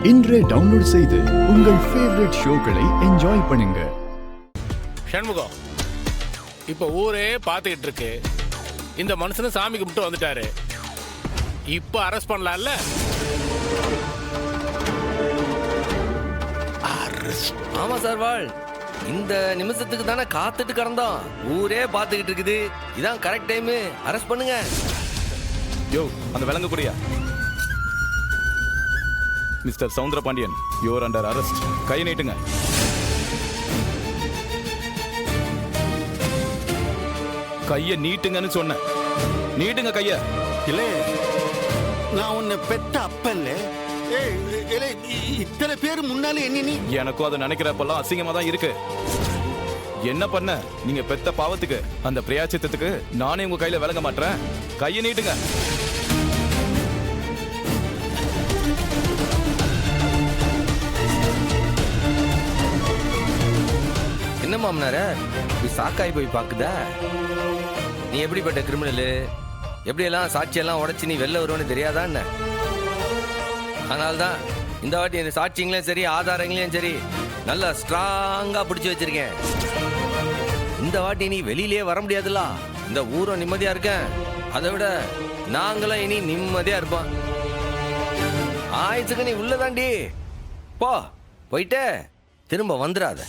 இன்றே டவுன்லோட் செய்து உங்கள் ஃபேவரட் ஷோக்களை என்ஜாய் பண்ணுங்க. ஷண்முகம், இப்ப ஊரே பார்த்துக்கிட்டு இருக்கு. இந்த மனுஷனும் சாமி கும்பிட்டு வந்துட்டாரு. இப்ப அரெஸ்ட் பண்ணலாம்ல? ஆமா சார் வாழ், இந்த நிமிஷத்துக்கு தானே காத்துட்டு கிடந்தோம். ஊரே பார்த்துக்கிட்டு இருக்குது. இதான் கரெக்ட் டைம். அரெஸ்ட் பண்ணுங்க. யோ, அந்த விலங்கு கூடியா? Mister Soundarapandian, you are under arrest. கை நீட்டுங்க. கைய நீட்டுங்கன்னு சொன்னேன். நீட்டுங்க கைய. இல்ல, நான் உன்னை பெத்த அப்பல்ல. இத்தனை பேர் முன்னால என்ன நீ? எனக்கும் அதை நினைக்கிறப்பெல்லாம் அசிங்கமா தான் இருக்கு. என்ன பண்ண நீங்க பெத்த பாவத்துக்கு, அந்த பிரியாச்சித்தத்துக்கு நானே உங்க கையில விளங்க மாட்டேன். கையை நீட்டுங்க. என்ன மாமனார சாக்காய் போய் பாக்குதா? நீ எப்படிப்பட்ட கிரிமினலு, எப்படியெல்லாம் சாட்சியெல்லாம் உடைச்சு நீ வெளில வருவோன்னு தெரியாதா என்ன? அதனால்தான் இந்த வாட்டி இந்த சாட்சியங்களையும் சரி ஆதாரங்களையும் சரி நல்லா ஸ்ட்ராங்கா பிடிச்சு வச்சிருக்கேன். இந்த வாட்டி நீ வெளியிலேயே வர முடியாதுல்ல. இந்த ஊரும் நிம்மதியா இருக்கேன். அதை விட நாங்களும் இனி நிம்மதியா இருப்போம். ஆயிடுச்சுக்கு நீ உள்ளதாண்டி போ. போயிட்டு திரும்ப வந்துடாத.